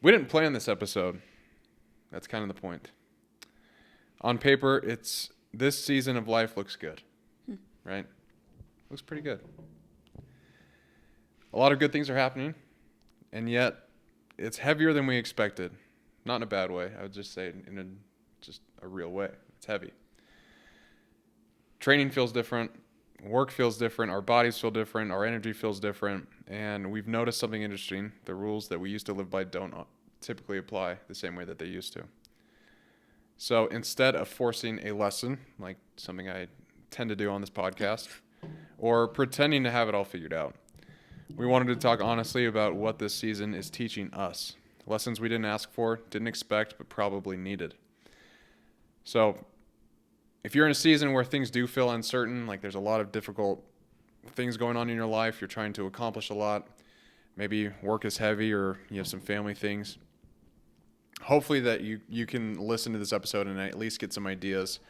We didn't plan this episode. That's kind of the point. On paper, this season of life looks good, right? Looks pretty good. A lot of good things are happening, and yet it's heavier than we expected. Not in a bad way. I would just say in just a real way. It's heavy. Training feels different. Work feels different. Our bodies feel different. Our energy feels different. And we've noticed something interesting. The rules that we used to live by don't typically apply the same way that they used to. So instead of forcing a lesson, like something I tend to do on this podcast, or pretending to have it all figured out, we wanted to talk honestly about what this season is teaching us. Lessons we didn't ask for, didn't expect, but probably needed. So if you're in a season where things do feel uncertain, like there's a lot of difficult things going on in your life, you're trying to accomplish a lot, maybe work is heavy or you have some family things, hopefully that you can listen to this episode and at least get some ideas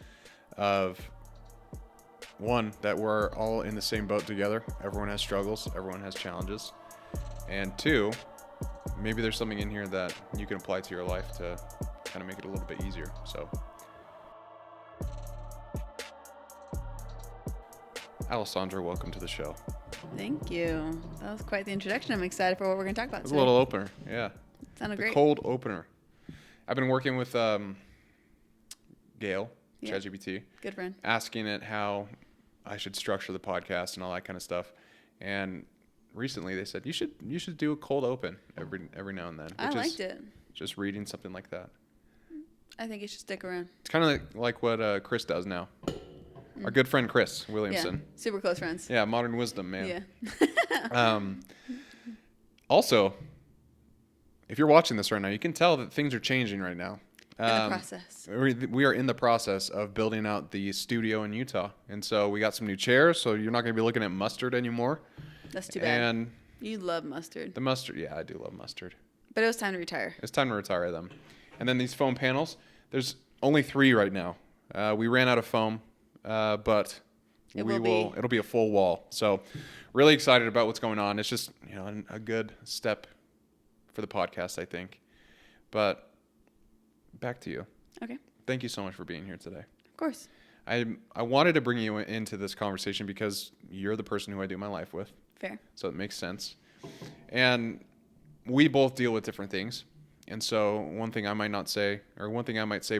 of, one, that we're all in the same boat together. Everyone has struggles, everyone has challenges. And two, maybe there's something in here that you can apply to your life to kind of make it a little bit easier. So, Alessandra, welcome to the show. Thank you. That was quite the introduction. I'm excited for what we're going to talk about It was today. a little opener, yeah. Sounded The great. cold opener. I've been working with Gail, Yeah. ChatGPT, Good friend. asking it how I should structure the podcast and all that kind of stuff. And recently they said you should do a cold open every now and then. I liked it. Just reading something like that. I think you should stick around. It's kind of like what Chris does now. Our good friend Chris Williamson. Yeah. Super close friends. Yeah, modern wisdom, man. Yeah. Also, if you're watching this right now, you can tell that things are changing right now. In the process. We are in the process of building out the studio in Utah. And so we got some new chairs, so you're not going to be looking at mustard anymore. That's too bad. And You love mustard. the mustard, yeah, I do love mustard. But it was time to retire. It's time to retire them. And then these foam panels, there's only 3 right now. We ran out of foam, but it'll be a full wall. So really excited about what's going on. It's just, a good step for the podcast, I think. But back to you. Okay. Thank you so much for being here today. Of course. I wanted to bring you into this conversation because you're the person who I do my life with. Fair. So it makes sense. And we both deal with different things. And so one thing I might say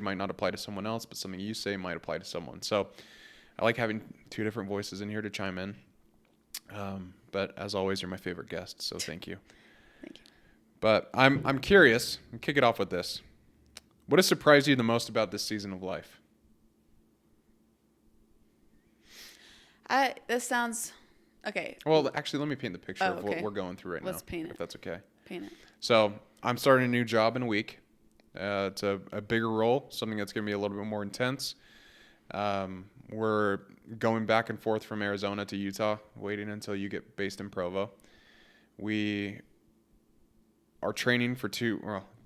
might not apply to someone else, but something you say might apply to someone. So I like having 2 different voices in here to chime in. But as always, you're my favorite guest, so thank you. Thank you. But I'm curious, and kick it off with this. What has surprised you the most about this season of life? This sounds... Okay. Well, actually, let me paint the picture of what okay. we're going through right now. Let's paint it. If that's okay. Paint it. So I'm starting a new job in a week. It's a bigger role, something that's going to be a little bit more intense. We're going back and forth from Arizona to Utah, waiting until you get based in Provo. We are training for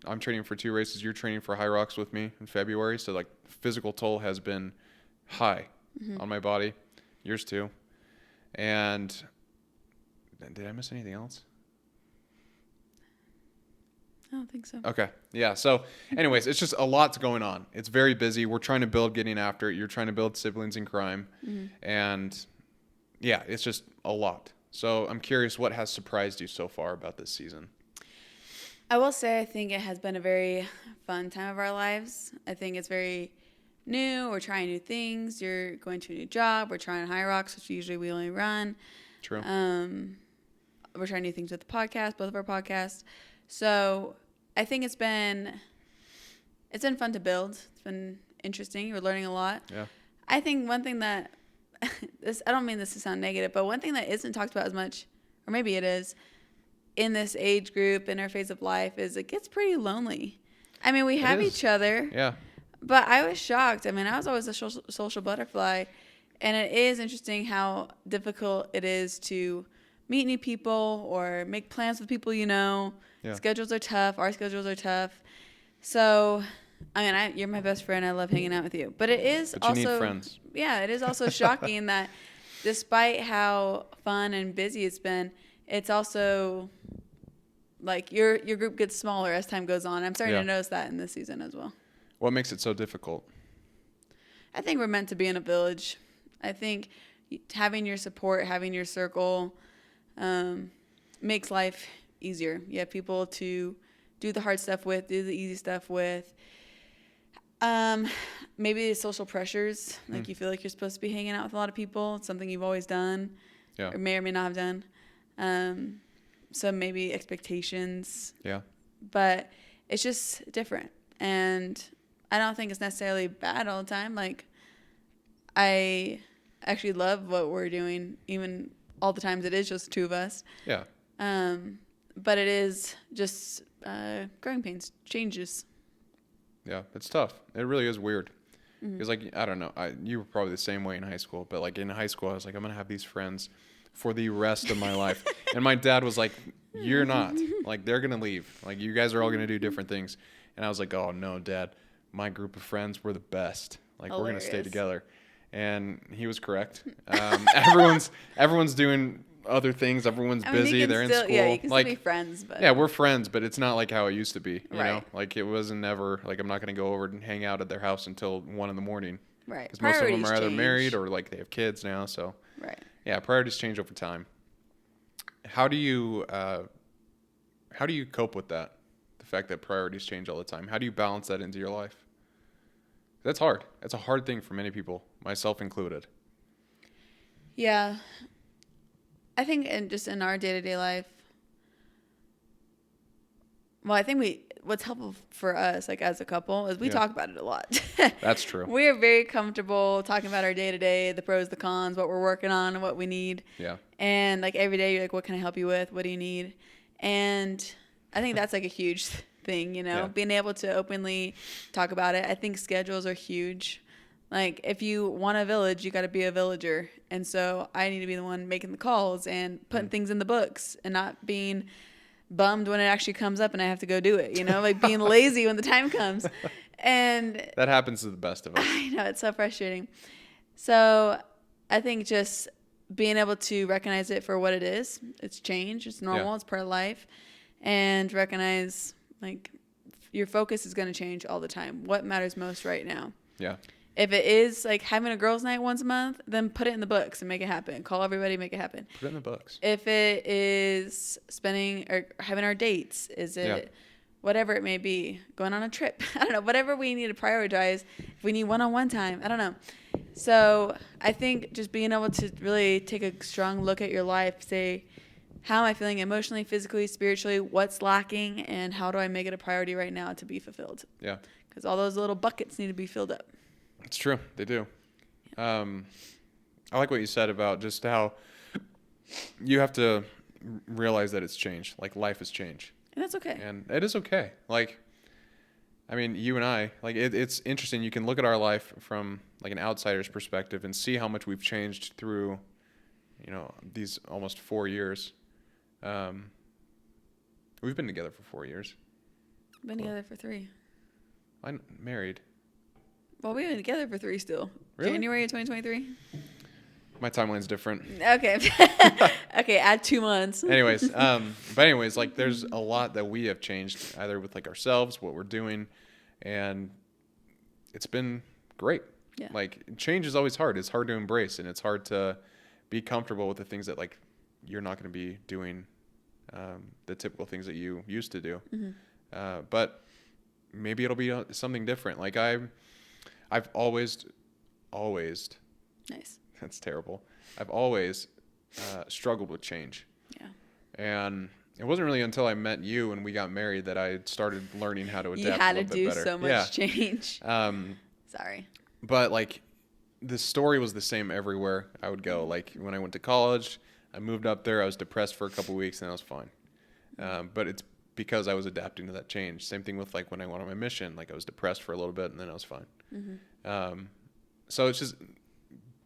I'm training for 2 races. You're training for High Rocks with me in February. So physical toll has been high on my body. Yours too. And did I miss anything else? I don't think so. Okay. Yeah. So anyways, it's just a lot's going on. It's very busy. We're trying to build Getting After It. You're trying to build Siblings in Crime. Mm-hmm. And yeah, it's just a lot. So I'm curious, what has surprised you so far about this season? I will say I think it has been a very fun time of our lives. I think it's very new. We're trying new things. You're going to a new job. We're trying High Rocks, which usually we only run. True. We're trying new things with the podcast, both of our podcasts. So I think it's been fun to build. It's been interesting. We're learning a lot. Yeah. I think one thing that I don't mean this to sound negative, but one thing that isn't talked about as much, or maybe it is, in this age group, in our phase of life, is it gets pretty lonely. I mean, we have each other. Yeah. But I was shocked. I mean, I was always a social butterfly. And it is interesting how difficult it is to meet new people or make plans with people you know. Yeah. Schedules are tough. Our schedules are tough. So, I mean, you're my best friend. I love hanging out with you. But it is But you also... need friends. Yeah, it is also shocking that despite how fun and busy it's been, it's also like your group gets smaller as time goes on. I'm starting Yeah. to notice that in this season as well. What makes it so difficult? I think we're meant to be in a village. I think having your support, having your circle, makes life easier. You have people to do the hard stuff with, do the easy stuff with. Maybe the social pressures, like you feel like you're supposed to be hanging out with a lot of people. It's something you've always done, Yeah. or may not have done. So maybe expectations, Yeah. but it's just different. And I don't think it's necessarily bad all the time. Like, I actually love what we're doing, even all the times it is just the two of us. Yeah. But it is just growing pains, changes. Yeah. It's tough. It really is weird. Because, like, I don't know. You were probably the same way in high school. But, like, in high school, I was like, I'm going to have these friends for the rest of my life. And my dad was like, you're not. Like, they're going to leave. Like, you guys are all going to do different things. And I was like, oh, no, Dad. My group of friends, we're the best. Like, we're going to stay Hilarious. together. And he was correct. Everyone's doing other things. Everyone's I mean, busy. you can They're in still, school. yeah, you can Like, still be friends, but yeah, we're friends, but it's not like how it used to be. You know, Right. like it wasn't never like I'm not going to go over and hang out at their house until 1 a.m. right. Because most of them Priorities are either change. married or like they have kids now. So Right. yeah, priorities change over time. How do you cope with that? The fact that priorities change all the time. How do you balance that into your life? That's hard. That's a hard thing for many people, myself included. Yeah. I think in our day-to-day life, well, I think what's helpful for us, like as a couple, is we Yeah. talk about it a lot. That's true. We are very comfortable talking about our day-to-day, the pros, the cons, what we're working on, and what we need. Yeah. And like every day, you're like, what can I help you with? What do you need? And I think that's like a huge thing, Yeah. being able to openly talk about it. I think schedules are huge. Like, if you want a village, you got to be a villager. And so I need to be the one making the calls and putting things in the books and not being bummed when it actually comes up and I have to go do it, like being lazy when the time comes. And That happens to the best of us. I know, it's so frustrating. So I think just being able to recognize it for what it is, it's change, it's normal, Yeah. it's part of life, and recognize like your focus is going to change all the time. What matters most right now? Yeah. If it is like having a girls' night once a month, then put it in the books and make it happen. Call everybody, make it happen. Put it in the books. If it is spending or having our dates, is it Yeah. whatever it may be, going on a trip? I don't know, whatever we need to prioritize. If we need one-on-one time, I don't know. So I think just being able to really take a strong look at your life, say, how am I feeling emotionally, physically, spiritually? What's lacking? And how do I make it a priority right now to be fulfilled? Yeah. Because all those little buckets need to be filled up. It's true. They do. I like what you said about just how you have to realize that it's changed. Like life has changed. And that's okay. And it is okay. Like, I mean, you and I, like it's interesting. You can look at our life from like an outsider's perspective and see how much we've changed through, these almost 4 years. We've been together for 4 years. Been together for 3. I'm married. Well, we've been together for 3 still. Really? January of 2023. My timeline's different. Okay. Okay, add 2 months. Anyways, like there's a lot that we have changed either with like ourselves, what we're doing, and it's been great. Yeah. Like change is always hard. It's hard to embrace and it's hard to be comfortable with the things that like you're not going to be doing, the typical things that you used to do. Mm-hmm. But maybe it'll be something different. Like I've always, Nice. that's terrible. I've always struggled with change. Yeah. And it wasn't really until I met you and we got married that I started learning how to adapt You had a to little do bit better. so much change. Um, Sorry. but like the story was the same everywhere I would go. Like when I went to college, I moved up there. I was depressed for a couple weeks and I was fine. But it's because I was adapting to that change. Same thing with like when I went on my mission. Like I was depressed for a little bit and then I was fine. Mm-hmm. So it's just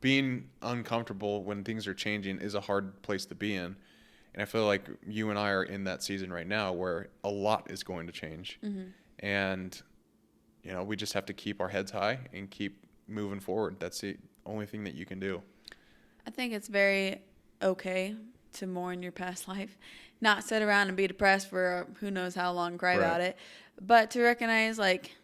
being uncomfortable when things are changing is a hard place to be in. And I feel like you and I are in that season right now where a lot is going to change. Mm-hmm. And, we just have to keep our heads high and keep moving forward. That's the only thing that you can do. I think it's very okay to mourn your past life, not sit around and be depressed for who knows how long, cry Right. about it, but to recognize like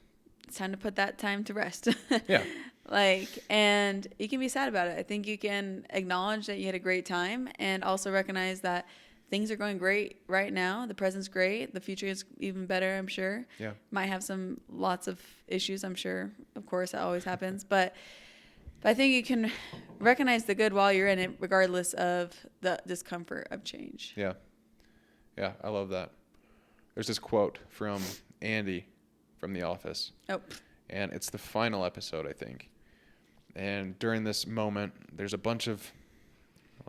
it's time to put that time to rest. Yeah. Like, and you can be sad about it. I think you can acknowledge that you had a great time and also recognize that things are going great right now. The present's great. The future is even better, I'm sure. Yeah. Might have lots of issues, I'm sure. Of course, that always happens. But I think you can recognize the good while you're in it, regardless of the discomfort of change. Yeah. Yeah. I love that. There's this quote from Andy from The Office, Oh, and it's the final episode, I think. And during this moment, there's a bunch of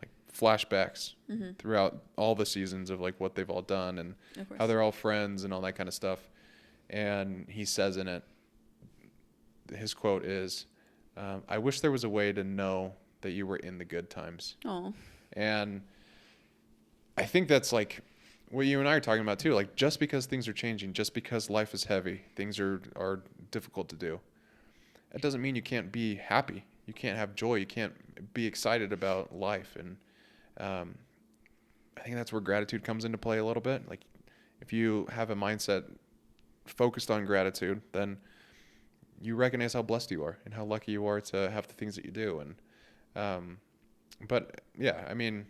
like flashbacks throughout all the seasons of like what they've all done and of course. how they're all friends and all that kind of stuff. And he says in it, his quote is, I wish there was a way to know that you were in the good times. Oh, And I think that's like what you and I are talking about too. Like just because things are changing, just because life is heavy, things are difficult to do, that doesn't mean you can't be happy. You can't have joy. You can't be excited about life. And I think that's where gratitude comes into play a little bit. Like if you have a mindset focused on gratitude, then you recognize how blessed you are and how lucky you are to have the things that you do. And but yeah, I mean,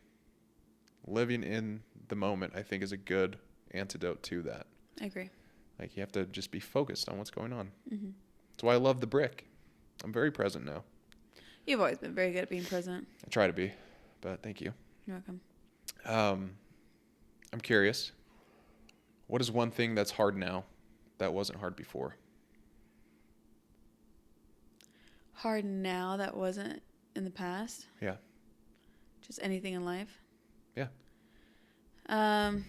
living in the moment, I think, is a good antidote to that. I agree. Like you have to just be focused on what's going on. That's why I love the brick. I'm very present now. You've always been very good at being present. I try to be, but thank you. You're welcome. I'm curious. What is one thing that's hard now that wasn't hard before? Hard now that wasn't in the past. Yeah. Just anything in life. Yeah. Even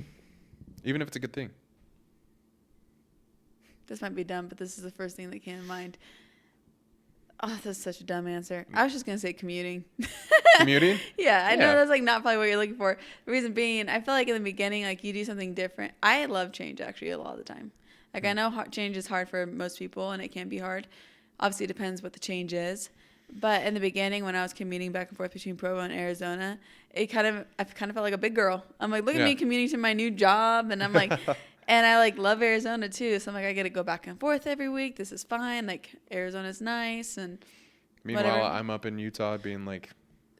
Even if it's a good thing. This might be dumb, but this is the first thing that came to mind. Oh, that's such a dumb answer. I was just going to say commuting. Commuting? Yeah, I know Yeah. that's like not probably what you're looking for. The reason being, I feel like in the beginning, like you do something different. I love change actually a lot of the time. Like I know change is hard for most people and it can be hard. Obviously, it depends what the change is. But in the beginning, when I was commuting back and forth between Provo and Arizona, I kind of felt like a big girl. I'm like, look at Yeah. me commuting to my new job, and I'm like, and I like love Arizona too. So I'm like, I get to go back and forth every week. This is fine. Like Arizona's nice, and Meanwhile, whatever. I'm up in Utah being like,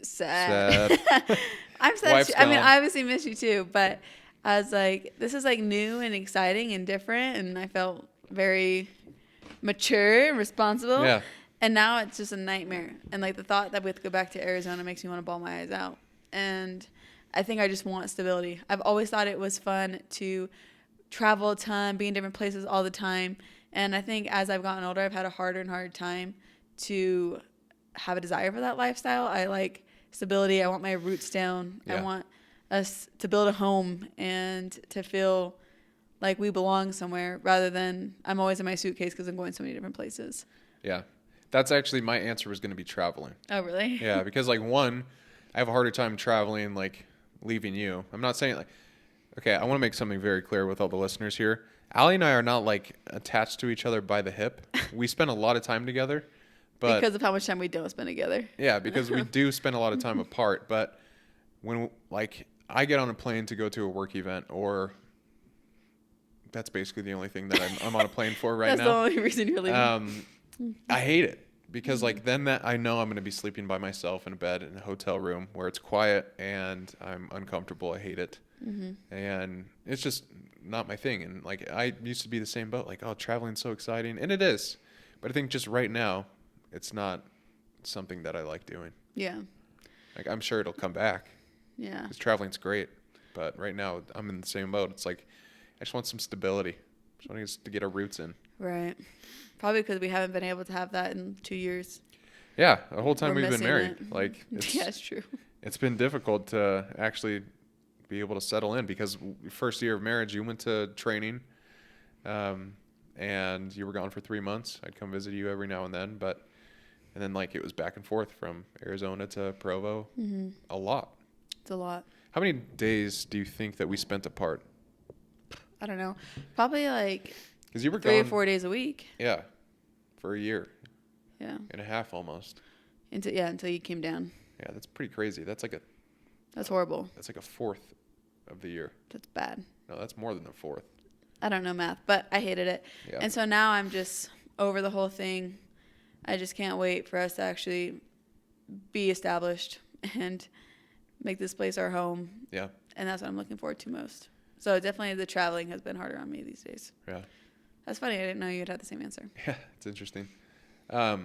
sad. I'm sad. Wife's Too. I mean, gone. I obviously miss you too, but I was like, this is like new and exciting and different, and I felt very mature and responsible. yeah, And now it's just a nightmare. And like the thought that we have to go back to Arizona makes me want to bawl my eyes out. And I think I just want stability. I've always thought it was fun to travel a ton, be in different places all the time. And I think as I've gotten older, I've had a harder and harder time to have a desire for that lifestyle. I like stability. I want my roots down. Yeah. I want us to build a home and to feel like we belong somewhere rather than I'm always in my suitcase because I'm going so many different places. yeah. That's actually my answer was going to be traveling. Oh, really? Yeah, because like one, I have a harder time traveling, like leaving you. I'm not saying like, okay, I want to make something very clear with all the listeners here. Allie and I are not like attached to each other by the hip. We spend a lot of time together, but Because of how much time we don't spend together. yeah, because we do spend a lot of time apart. But when like I get on a plane to go to a work event, or that's basically the only thing that I'm on a plane for right That's now. the only reason you're leaving. I hate it because like then that I know I'm going to be sleeping by myself in a bed in a hotel room where it's quiet and I'm uncomfortable. I hate it. And it's just not my thing. And like I used to be the same boat, like, oh, traveling's so exciting, and it is. But I think just right now it's not something that I like doing. Yeah. Like I'm sure it'll come back Yeah. because traveling's great, but right now I'm in the same boat. It's like I just want some stability. I just want us to get our roots in. Right. Probably because we haven't been able to have that in 2 years. Yeah, the whole time We're we've been missing married, it. like it's, Yeah, it's true. it's been difficult to actually be able to settle in because first year of marriage, you went to training, and you were gone for 3 months. I'd come visit you every now and then, and then like it was back and forth from Arizona to Provo, a lot. It's a lot. How many days do you think that we spent apart? I don't know. Probably like Because you were 3 or gone, 4 days a week. yeah, for a year Yeah. and a half almost. Until you came down. Yeah, that's pretty crazy. That's like a That's horrible. That's like a fourth of the year. That's bad. No, that's more than a fourth. I don't know math, but I hated it. Yeah. And so now I'm just over the whole thing. I just can't wait for us to actually be established and make this place our home. Yeah. And that's what I'm looking forward to most. So definitely the traveling has been harder on me these days. Yeah. That's funny. I didn't know you'd have the same answer. Yeah, it's interesting. How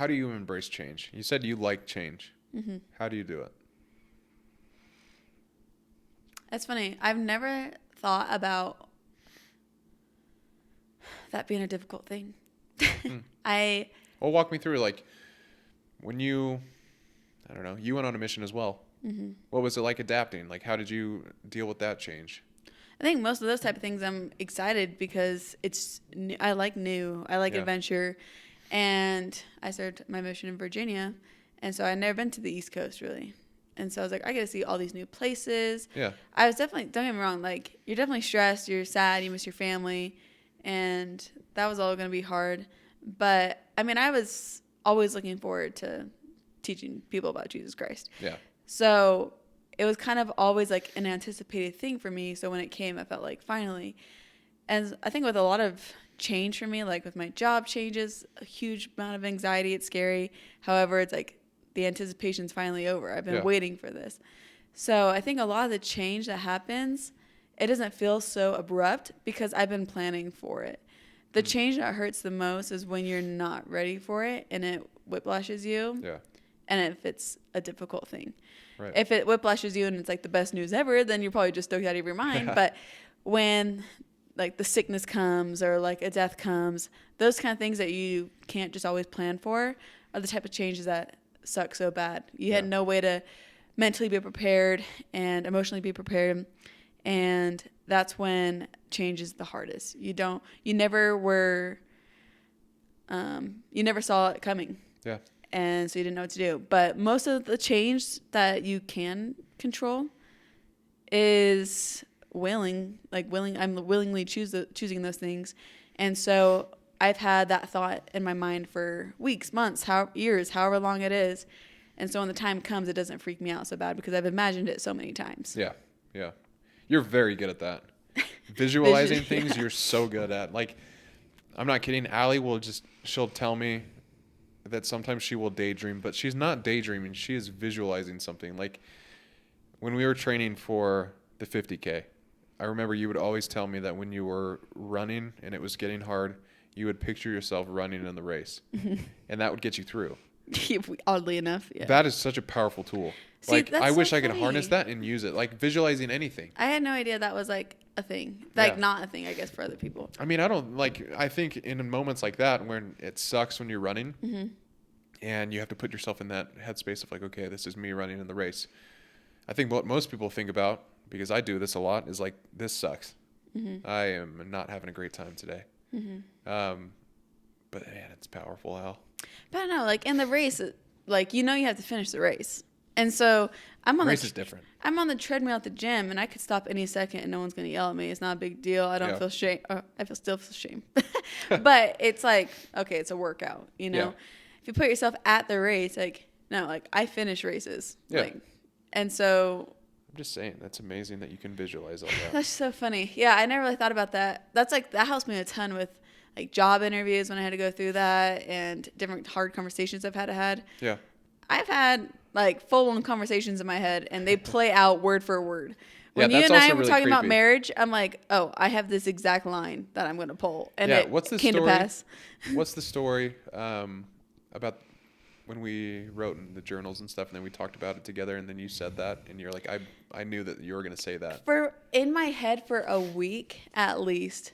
do you embrace change? You said you like change. Mm-hmm. How do you do it? That's funny. I've never thought about that being a difficult thing. Well, walk me through, like, when you went on a mission as well. Mm-hmm. What was it like adapting? Like, how did you deal with that change? I think most of those type of things I'm excited because it's new. I like new. I like adventure. And I started my mission in Virginia. And so I'd never been to the East Coast really. And so I was like, I got to see all these new places. Yeah. I was definitely, don't get me wrong, like you're definitely stressed, you're sad, you miss your family. And that was all going to be hard. But I mean, I was always looking forward to teaching people about Jesus Christ. Yeah. So it was kind of always like an anticipated thing for me. So when it came, I felt like finally. And I think with a lot of change for me, like with my job changes, a huge amount of anxiety, it's scary. However, it's like the anticipation's finally over. I've been waiting for this. So I think a lot of the change that happens, it doesn't feel so abrupt because I've been planning for it. The change that hurts the most is when you're not ready for it and it whiplashes you. Yeah. And if it's a difficult thing. Right. If it whiplashes you and it's like the best news ever, then you're probably just stoked out of your mind. But when like the sickness comes or like a death comes, those kind of things that you can't just always plan for are the type of changes that suck so bad. You had no way to mentally be prepared and emotionally be prepared. And that's when change is the hardest. You never saw it coming. Yeah. And so you didn't know what to do. But most of the change that you can control is I'm willingly choosing those things. And so I've had that thought in my mind for weeks, months, years, however long it is. And so when the time comes, it doesn't freak me out so bad because I've imagined it so many times. Yeah. Yeah. You're very good at that. Visualizing things you're so good at. Like, I'm not kidding. Allie she'll tell me that sometimes she will daydream, but she's not daydreaming. She is visualizing something. Like when we were training for the 50K, I remember you would always tell me that when you were running and it was getting hard, you would picture yourself running in the race and that would get you through. Oddly enough. Yeah. That is such a powerful tool. See, like I wish so I could funny. harness that and use it, like visualizing anything. I had no idea that was like a thing. Not a thing, I guess, for other people. I mean, I think in moments like that when it sucks when you're running and you have to put yourself in that headspace of like, okay, this is me running in the race. I think what most people think about, because I do this a lot, is like, this sucks. I am not having a great time today. But man, it's powerful, Al. But I don't know, like in the race, like you have to finish the race. And so Race is different. I'm on the treadmill at the gym and I could stop any second and no one's going to yell at me. It's not a big deal. I don't feel shame. Still feel shame. But it's like, okay, it's a workout, Yeah. If you put yourself at the race, like, no, like I finish races. Yeah. Like, and so I'm just saying, that's amazing that you can visualize all that. that's so funny. Yeah, I never really thought about that. That helps me a ton with like job interviews when I had to go through that and different hard conversations I've had. Yeah. I've had like full-on conversations in my head and they play out word for word. When you that's and I also were really talking about creepy. marriage, I'm like, oh, I have this exact line that I'm going to pull. And it what's the came story? to pass. What's the story about when we wrote in the journals and stuff, and then we talked about it together, and then you said that, and you're like, I knew that you were going to say that. In my head for a week at least,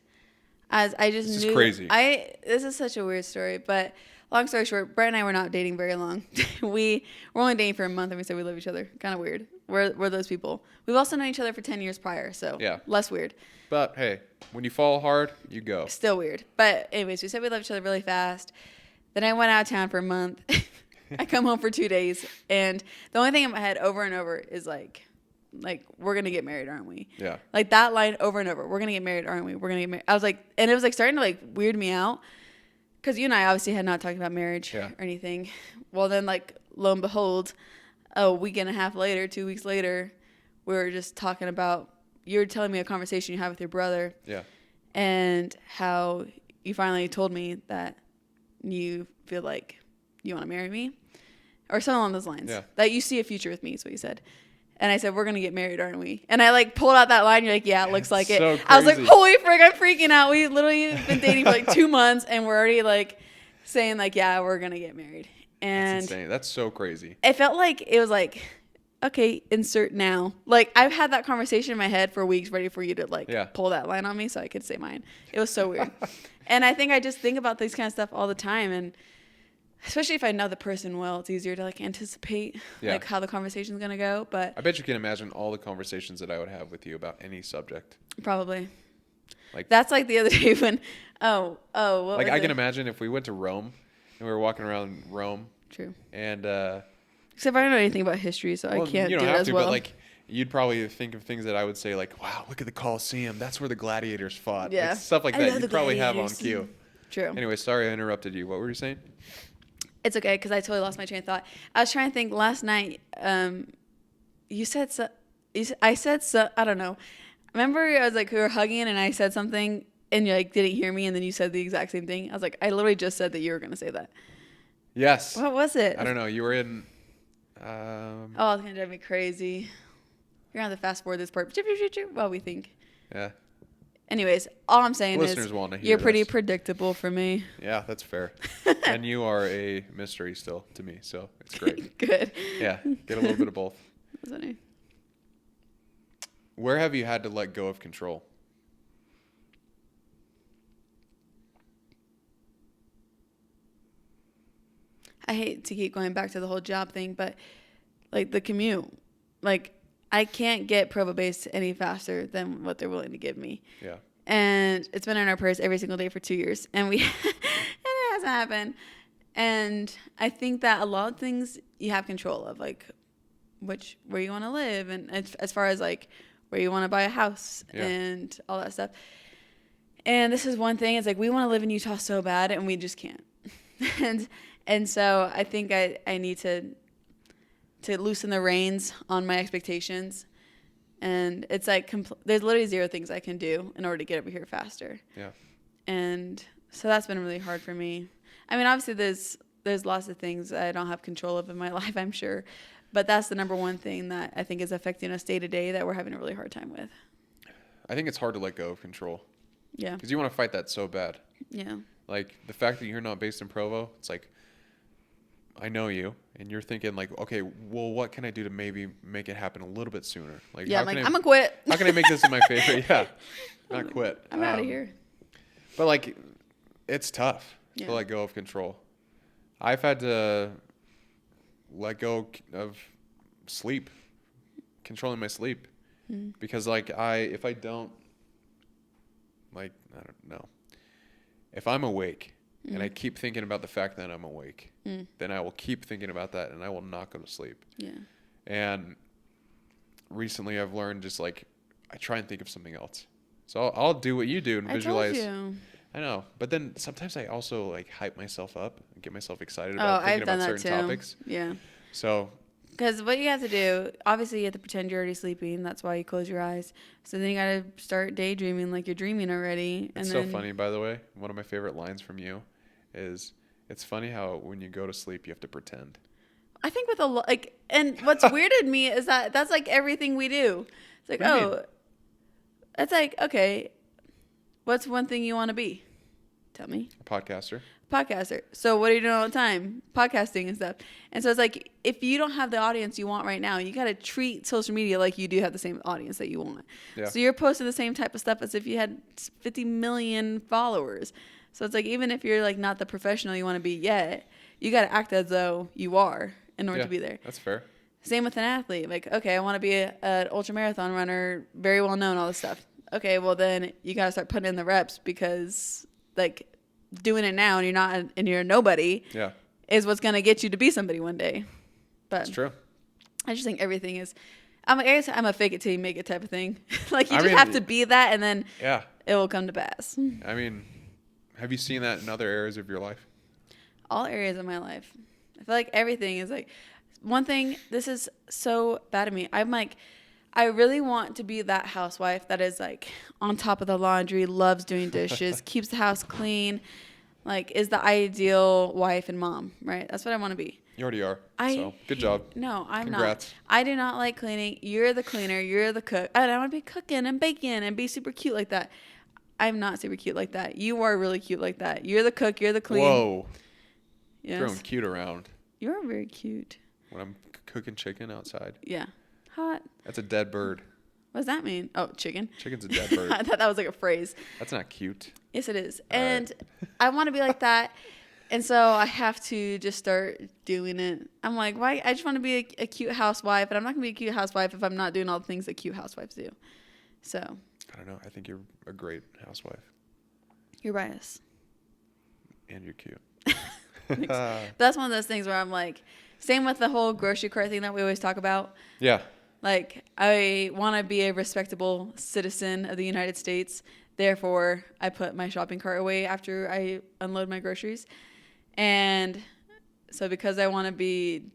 as I just This knew. is crazy. This is such a weird story, but long story short, Brett and I were not dating very long. We were only dating for a month, and we said we love each other. Kind of weird. We're those people. We've also known each other for 10 years prior, so less weird. But hey, when you fall hard, you go. Still weird. But anyways, we said we love each other really fast. Then I went out of town for a month. I come home for 2 days, and the only thing in my head over and over is like we're gonna get married, aren't we? Yeah. Like that line over and over. We're gonna get married, aren't we? We're gonna get married. I was like, and it was like starting to like weird me out, because you and I obviously had not talked about marriage or anything. Well, then like lo and behold, a week and a half later, 2 weeks later, we were just talking about, you were telling me a conversation you had with your brother. Yeah. And how you finally told me that you feel like you want to marry me or something along those lines. Yeah. That you see a future with me is what you said. And I said, we're going to get married, aren't we? And I like pulled out that line. You're like, yeah, it looks like it. So I was like, crazy. holy frick, I'm freaking out. We literally been dating for like 2 months and we're already like saying like, yeah, we're going to get married. That's And insane. That's so crazy. it felt like it was like, okay, insert now. Like I've had that conversation in my head for weeks, ready for you to like Yeah. pull that line on me so I could say mine. It was so weird. And I think I just think about this kind of stuff all the time, and especially if I know the person well, it's easier to like anticipate Yeah. like how the conversation's gonna go. But I bet you can imagine all the conversations that I would have with you about any subject. probably Like- that's like the other day when what Like was I can it? imagine if we went to Rome and we were walking around Rome True. and Except I don't know anything about history, so I can't you do don't it have as to, well. but like you'd probably think of things that I would say like, wow, look at the Colosseum. That's where the gladiators fought. Yeah. Like, stuff like I that. love You'd the probably have on gladiators. cue. True. Anyway, sorry I interrupted you. What were you saying? It's okay because I totally lost my train of thought. I was trying to think last night. You said so. I said so. I don't know. Remember, I was like, we were hugging and I said something and you like didn't hear me and then you said the exact same thing. I was like, I literally just said that you were gonna say that. Yes. What was it? I don't know. You were in. Oh, it's gonna drive me crazy. You're gonna have to fast forward this part while we think. Yeah. Anyways, all I'm saying Listeners is want to hear you're pretty this. predictable for me. Yeah, that's fair. And you are a mystery still to me, so it's great. Good. Yeah, get a little bit of both. That's funny. Where have you had to let go of control? I hate to keep going back to the whole job thing, but like the commute, like I can't get Provo base any faster than what they're willing to give me. Yeah. And it's been in our purse every single day for 2 years, and and it hasn't happened. And I think that a lot of things you have control of, like where you want to live, and as far as like where you want to buy a house and all that stuff. And this is one thing. It's like we want to live in Utah so bad, and we just can't. and so I think I need to loosen the reins on my expectations. And it's like there's literally zero things I can do in order to get over here faster. Yeah. And so that's been really hard for me. I mean, obviously there's lots of things I don't have control of in my life, I'm sure. But that's the number one thing that I think is affecting us day to day that we're having a really hard time with. I think it's hard to let go of control Yeah. because you want to fight that so bad. Yeah. Like the fact that you're not based in Provo, it's like I know you, and you're thinking like, okay, well, what can I do to maybe make it happen a little bit sooner? Like, Yeah, how I'm like, can I'm going to quit. how can I make this in my favor? Yeah, not quit. I'm out of here. But like, it's tough Yeah. to let go of control. I've had to let go of sleep, controlling my sleep, because like if I don't, like, I don't know, if I'm awake and I keep thinking about the fact that I'm awake, then I will keep thinking about that and I will not go to sleep. Yeah. And recently I've learned just like, I try and think of something else. So I'll do what you do and visualize. I told you. I know, but then sometimes I also like hype myself up and get myself excited Oh, about I've thinking done about that certain too. topics. Yeah. So Because what you have to do, obviously you have to pretend you're already sleeping. That's why you close your eyes. So then you got to start daydreaming like you're dreaming already. it's And so then, funny, by the way. One of my favorite lines from you is, "It's funny how when you go to sleep you have to pretend." I think with a lot, like, and what's weirded me is that that's like everything we do. It's like, What do you mean? it's like, okay, what's one thing you want to be? Tell me. A podcaster. Podcaster. So what are you doing all the time? Podcasting and stuff. And so it's like, if you don't have the audience you want right now, you got to treat social media like you do have the same audience that you want. Yeah. So you're posting the same type of stuff as if you had 50 million followers. So it's like, even if you're like not the professional you want to be yet, you got to act as though you are in order Yeah, to be there. that's fair. Same with an athlete. Like, okay, I want to be an ultra marathon runner, very well known, all this stuff. Okay, well then you got to start putting in the reps because like doing it now and you're nobody Yeah, is what's going to get you to be somebody one day. But it's true. I just think everything is, I guess I'm a fake it till you make it type of thing. Like you I just mean, have to be that and then Yeah, it will come to pass. I mean, have you seen that in other areas of your life? All areas of my life. I feel like everything is like, one thing, this is so bad of me. I'm like, I really want to be that housewife that is like on top of the laundry, loves doing dishes, keeps the house clean, like is the ideal wife and mom, right? That's what I want to be. You already are. So good job. No, I'm Congrats. not. I do not like cleaning. You're the cleaner. You're the cook. I don't want to be cooking and baking and be super cute like that. I'm not super cute like that. You are really cute like that. You're the cook. You're the clean. Whoa. Yes. Throwing cute around You're very cute. when I'm cooking chicken outside. Yeah. Hot. That's a dead bird. What does that mean? Oh, chicken. Chicken's a dead bird. I thought that was like a phrase. That's not cute. Yes, it is. All And right. I want to be like that. And so I have to just start doing it. I'm like, why? I just want to be a cute housewife. And I'm not going to be a cute housewife if I'm not doing all the things that cute housewives do. So. I don't know. I think you're a great housewife. You're biased. And you're cute. That's one of those things where I'm like, same with the whole grocery cart thing that we always talk about. Yeah. Like, I want to be a respectable citizen of the United States. Therefore, I put my shopping cart away after I unload my groceries. And so because I want to be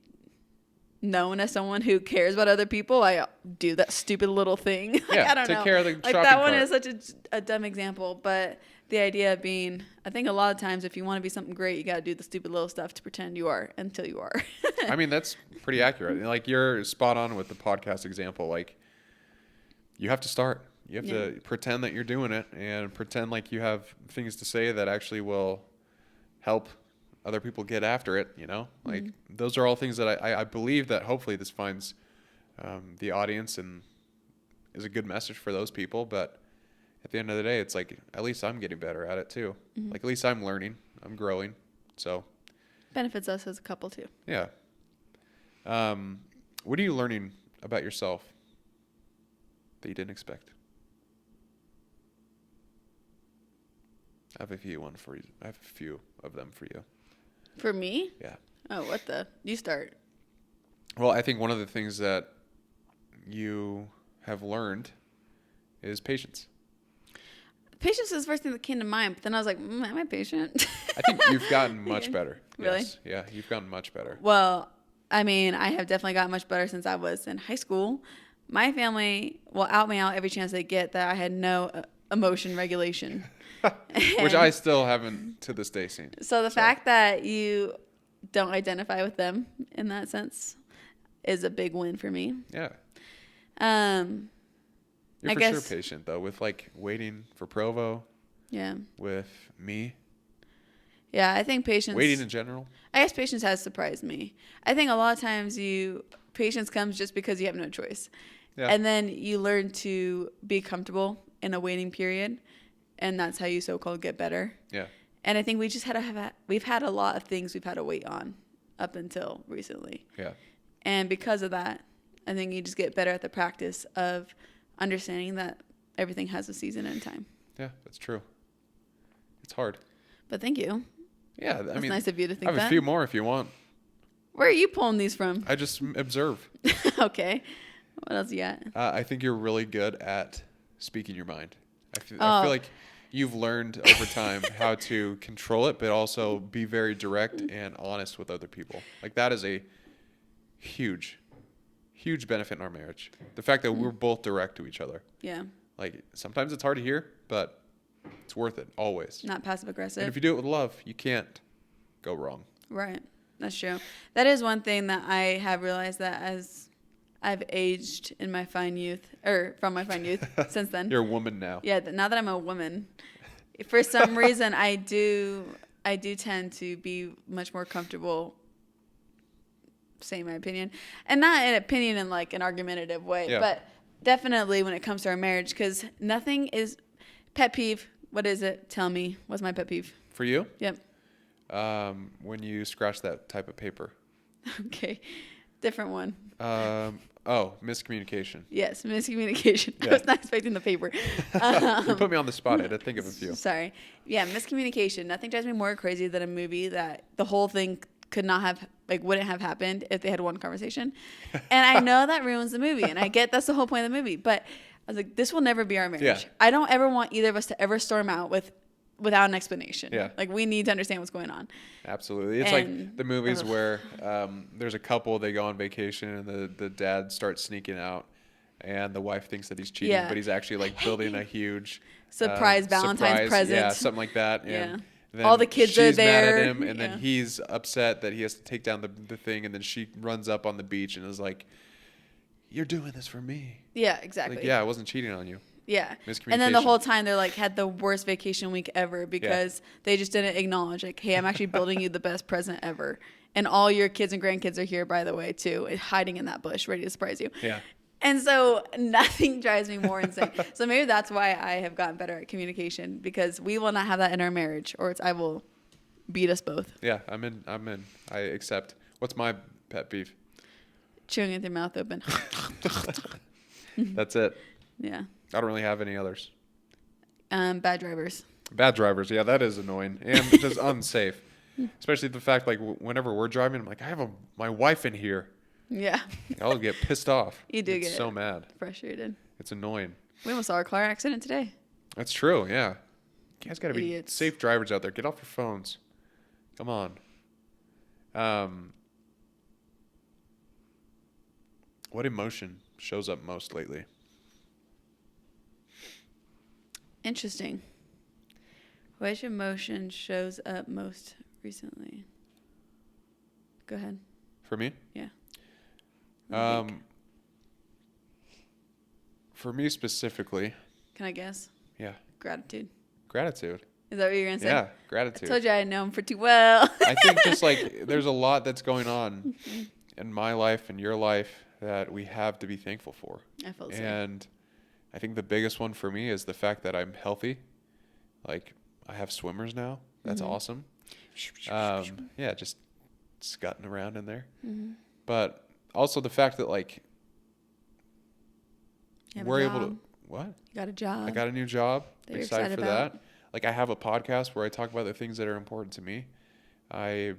known as someone who cares about other people, I do that stupid little thing. Yeah, I don't take know. care of the like shopping that one cart. is such a dumb example, but the idea being, I think a lot of times if you want to be something great, you got to do the stupid little stuff to pretend you are until you are. I mean, that's pretty accurate. Like, you're spot on with the podcast example. Like, you have to start. You have to pretend that you're doing it and pretend like you have things to say that actually will help other people get after it, you know? Like, those are all things that I believe that hopefully this finds the audience and is a good message for those people. But at the end of the day, it's like, at least I'm getting better at it too. Like, at least I'm learning. I'm growing. So Benefits us as a couple too. yeah. What are you learning about yourself that you didn't expect? I have a few of them for you. For me? Yeah. Oh, what the? You start. Well, I think one of the things that you have learned is patience. Patience is the first thing that came to mind, but then I was like, am I patient? I think you've gotten much better. Really? Yes. Yeah, you've gotten much better. Well, I mean, I have definitely gotten much better since I was in high school. My family will out me out every chance they get that I had no emotion regulation. Which I still haven't to this day seen. So the fact that you don't identify with them in that sense is a big win for me. Yeah. I You're for guess, sure patient, though, with, like, waiting for Provo, yeah. with me, Yeah, I think patience. waiting in general. I guess patience has surprised me. I think a lot of times patience comes just because you have no choice. Yeah. And then you learn to be comfortable in a waiting period. And that's how you so-called get better. Yeah. And I think we just we've had a lot of things we've had to wait on up until recently. Yeah. And because of that, I think you just get better at the practice of understanding that everything has a season and time. Yeah, that's true. It's hard. But thank you. Yeah, I That's mean, nice of you to I think have that. a few more if you want. Where are you pulling these from? I just observe. Okay. What else you got? I think you're really good at speaking your mind. I feel Oh. like you've learned over time how to control it, but also be very direct and honest with other people. Like, that is a huge, huge benefit in our marriage. The fact that we're both direct to each other. Yeah. Like, sometimes it's hard to hear, but it's worth it, always. Not passive And aggressive. if you do it with love, you can't go wrong. Right. That's true. That is one thing that I have realized that as I've aged in my fine youth, or from my fine youth since then. You're a woman now. Yeah, now that I'm a woman, for some reason I do tend to be much more comfortable saying my opinion, and not an opinion in like an argumentative way, Yeah. but definitely when it comes to our marriage, because nothing is pet peeve. What is it? Tell me. What's my pet peeve? For you? Yep. When you scratch that type of paper. Okay. Different one. Miscommunication. Yes, miscommunication. Yeah. I was not expecting the paper. You put me on the spot. I had to think of a few. Sorry. Yeah, miscommunication. Nothing drives me more crazy than a movie that the whole thing could not have, like, wouldn't have happened if they had one conversation. And I know that ruins the movie, and I get that's the whole point of the movie. But I was like, this will never be our marriage. Yeah. I don't ever want either of us to ever storm out with without an explanation. Yeah. Like, we need to understand what's going on. Absolutely. It's And- like the movies ugh. where there's a couple, they go on vacation and the dad starts sneaking out and the wife thinks that he's cheating, Yeah. but he's actually like building a huge Surprise Valentine's present. Yeah, something like that. Yeah. And then All the kids she's are mad there. at him, and Yeah. then he's upset that he has to take down the thing, and then she runs up on the beach and is like, "You're doing this for me." Yeah, exactly. Like, yeah, I wasn't cheating on you. Yeah. And then the Miscommunication. whole time they're like had the worst vacation week ever because they just didn't acknowledge like, hey, I'm actually building you the best present ever. And all your kids and grandkids are here, by the way, too, hiding in that bush, ready to surprise you. Yeah. And so nothing drives me more insane. So maybe that's why I have gotten better at communication, because we will not have that in our marriage, or I will beat us both. Yeah, I'm in. I accept. What's my pet peeve? Chewing with your mouth open. That's it. Yeah. I don't really have any others. Bad drivers. Bad drivers, yeah, that is annoying and just unsafe. Especially the fact, like, whenever we're driving, I'm like, I have my wife in here. Yeah. I'll get pissed off. You do Get get so mad. frustrated. It's annoying. We almost saw a car accident today. That's true, yeah. You guys got to be Idiots. safe drivers out there. Get off your phones. Come on. What emotion shows up most lately? Interesting. Which emotion shows up most recently? Go ahead. For me? Yeah. Let me think. For me specifically, Can I guess? yeah, Gratitude. gratitude. Is that what you're gonna say? Yeah, I gratitude. told you I know him pretty well. I think just like there's a lot that's going on in my life and your life that we have to be thankful for. I feel the same. And I think the biggest one for me is the fact that I'm healthy. Like, I have swimmers now. That's Mhm. awesome. Yeah, just scutting around in there. Mhm. But also the fact that, like, You have a we're able job. to. What? You got a job. I got a new job. that you're Excited excited for about. that. Like, I have a podcast where I talk about the things that are important to me. I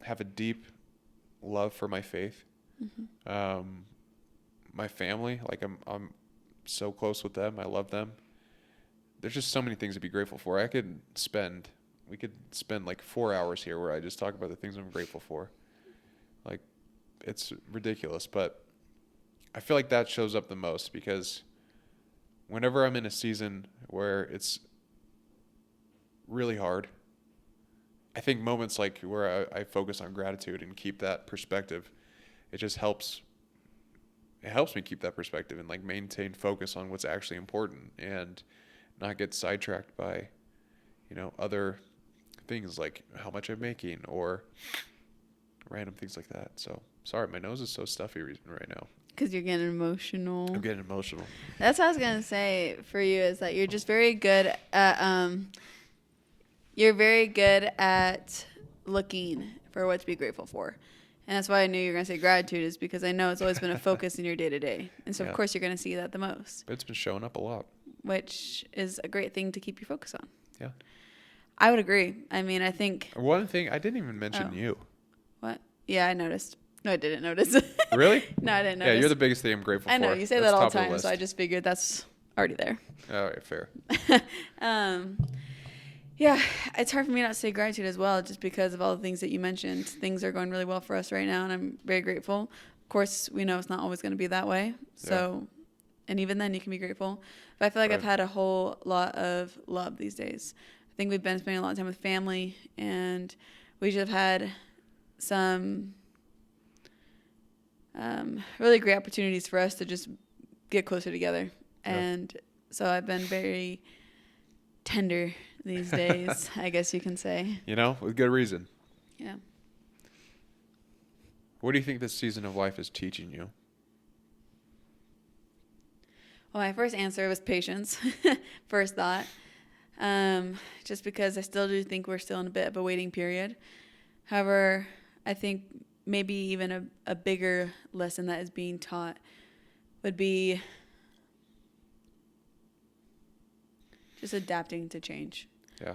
have a deep love for my faith. Mhm. My family, like I'm so close with them. I love them. There's just so many things to be grateful for. We could spend like 4 hours here where I just talk about the things I'm grateful for. Like, it's ridiculous, but I feel like that shows up the most because whenever I'm in a season where it's really hard, I think moments like where I focus on gratitude and keep that perspective, it just helps. It helps me keep that perspective and like maintain focus on what's actually important and not get sidetracked by, other things like how much I'm making or random things like that. So sorry, my nose is so stuffy right now. Because you're getting emotional. I'm getting emotional. That's what I was gonna say for you, is that you're just very good at you're very good at looking for what to be grateful for. And that's why I knew you were gonna say gratitude, is because I know it's always been a focus in your day to day. And so Yeah. of course you're gonna see that the most, But it's been showing up a lot. which is a great thing to keep your focus on. Yeah. I would agree. I mean, I think One thing I didn't even mention Oh. you. what? Yeah, I noticed. No, I didn't notice. Really? No, I didn't Yeah, notice. you're the biggest thing I'm grateful I know, for. you say That's that all top the of time, so I list. just figured that's already there. All right, fair. Yeah, it's hard for me not to say gratitude as well, just because of all the things that you mentioned. Things are going really well for us right now, and I'm very grateful. Of course, we know it's not always going to be that way. So, and even then, you can be grateful. But I feel like I've Right. had a whole lot of love these days. I think we've been spending a lot of time with family, and we just have had some really great opportunities for us to just get closer together. Yeah. And so I've been very tender these days, I guess you can say. With good reason. Yeah. What do you think this season of life is teaching you? Well, my first answer was patience. First thought. Just because I still do think we're still in a bit of a waiting period. However, I think maybe even a bigger lesson that is being taught would be just adapting to change. Yeah.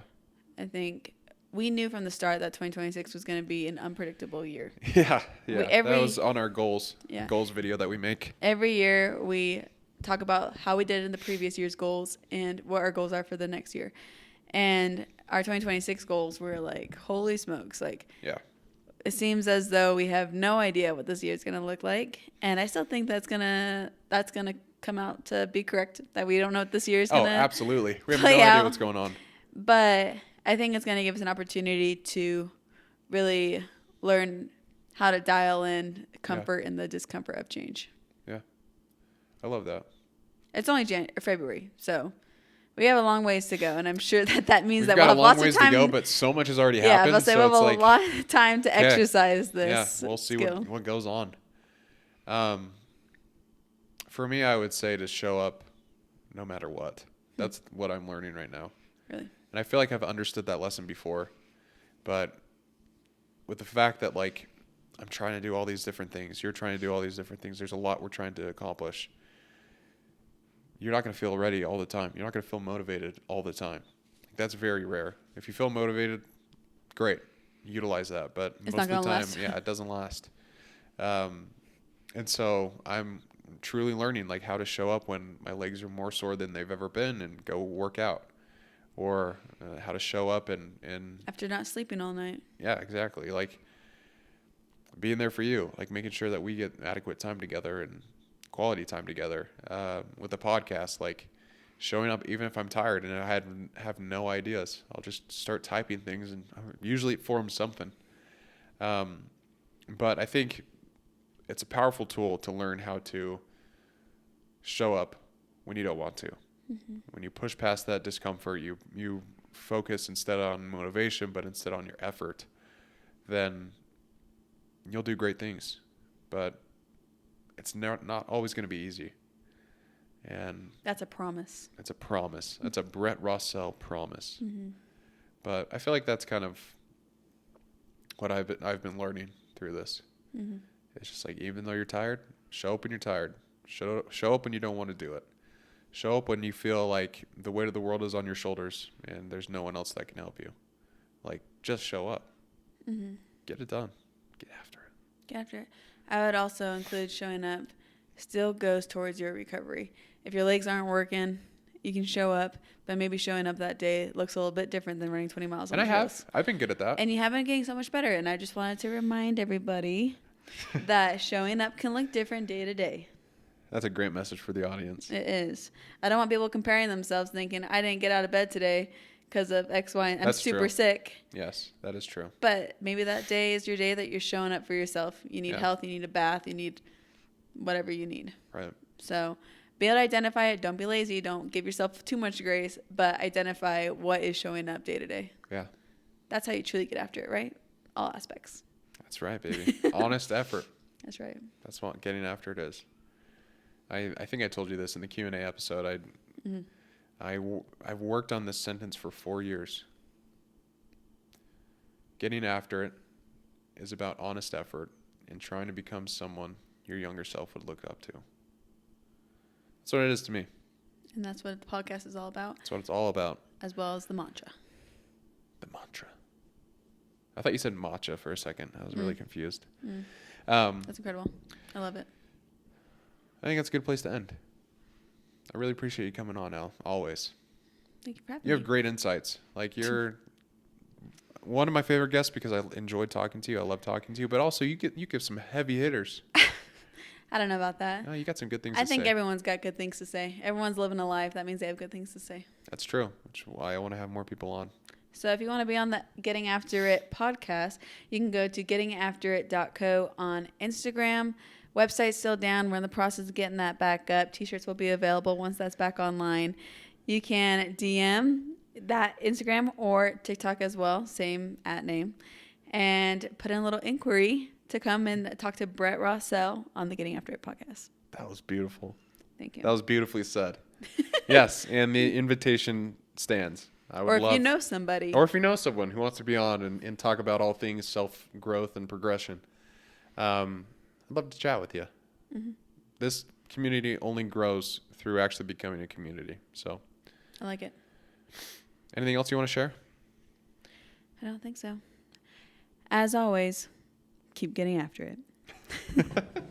I think we knew from the start that 2026 was going to be an unpredictable year. Yeah. Yeah. Every- that was on our goals Yeah. video that we make. Every year we talk about how we did in the previous year's goals and what our goals are for the next year. And our 2026 goals were like, holy smokes. Like, Yeah. it seems as though we have no idea what this year is going to look like. And I still think that's going to come out to be correct, that we don't know what this year is going to absolutely. We have no play idea out. what's going on. But I think it's going to give us an opportunity to really learn how to dial in comfort in the discomfort of change. Yeah. I love that. It's only February, so we have a long ways to go, and I'm sure that means We've that got we'll a have long lots ways of time. to go, but so much has already yeah, happened. I'll say So we'll have it's a like, lot of time to exercise this. we'll see skill. what goes on. For me, I would say to show up no matter what. That's what I'm learning right now. Really? And I feel like I've understood that lesson before, but with the fact that like I'm trying to do all these different things, you're trying to do all these different things, there's a lot we're trying to accomplish. You're not going to feel ready all the time. You're not going to feel motivated all the time. That's very rare. If you feel motivated, great. Utilize that. But It's most not of the gonna time, last. yeah, it doesn't last. And so I'm truly learning like how to show up when my legs are more sore than they've ever been and go work out, or how to show up and After not sleeping all night. yeah, exactly. Like being there for you, like making sure that we get adequate time together and quality time together. With the podcast, like showing up even if I'm tired and I have no ideas, I'll just start typing things and usually it forms something. But I think it's a powerful tool to learn how to show up when you don't want to. Mm-hmm. When you push past that discomfort, you focus instead on motivation, but instead on your effort, then you'll do great things. But it's not always going to be easy. And That's a promise. it's a promise. That's a Brett Rossell promise. Mm-hmm. But I feel like that's kind of what I've been learning through this. Mm-hmm. It's just like, even though you're tired, show up when you're tired. Show up when you don't want to do it. Show up when you feel like the weight of the world is on your shoulders and there's no one else that can help you. Like, just show up. Mm-hmm. Get it done. Get after it. Get after it. I would also include showing up still goes towards your recovery. If your legs aren't working, you can show up, but maybe showing up that day looks a little bit different than running 20 miles on And the trails. I've been good at that. And you have been getting so much better. And I just wanted to remind everybody that showing up can look different day to day. That's a great message for the audience. It is. I don't want people comparing themselves thinking, I didn't get out of bed today because of X, Y, and I'm That's super true. sick. Yes, that is true. But maybe that day is your day that you're showing up for yourself. You need Yeah. health, you need a bath, you need whatever you need. Right. So be able to identify it. Don't be lazy. Don't give yourself too much grace, but identify what is showing up day to day. Yeah. That's how you truly get after it, right? All aspects. That's right, baby. Honest effort. That's right. That's what getting after it is. I think I told you this in the Q&A episode. I've worked on this sentence for 4 years. Getting after it is about honest effort and trying to become someone your younger self would look up to. That's what it is to me. And that's what the podcast is all about, That's what it's all about. as well as the mantra. The mantra. I thought you said matcha for a second. I was really confused. That's incredible. I love it. I think that's a good place to end. I really appreciate you coming on, Al. Always. Thank you for having You me. have great insights. Like, you're one of my favorite guests because I enjoyed talking to you. I love talking to you. But also, you give some heavy hitters. I don't know about that. Oh, you got some good things I to say. think everyone's got good things to say. Everyone's living a life. That means they have good things to say. That's true, which is why I want to have more people on. So if you want to be on the Getting After It podcast, you can go to gettingafterit.co on Instagram. Website's still down. We're in the process of getting that back up. T-shirts will be available once that's back online. You can DM that Instagram or TikTok as well, same @name, and put in a little inquiry to come and talk to Brett Rossell on the Getting After It podcast. That was beautiful. Thank you. That was beautifully said. Yes, and the invitation stands. I would or if love, you know somebody. or if you know someone who wants to be on and talk about all things self-growth and progression, I'd love to chat with you. Mm-hmm. This community only grows through actually becoming a community. So, I like it. anything else you want to share? I don't think so. As always, keep getting after it.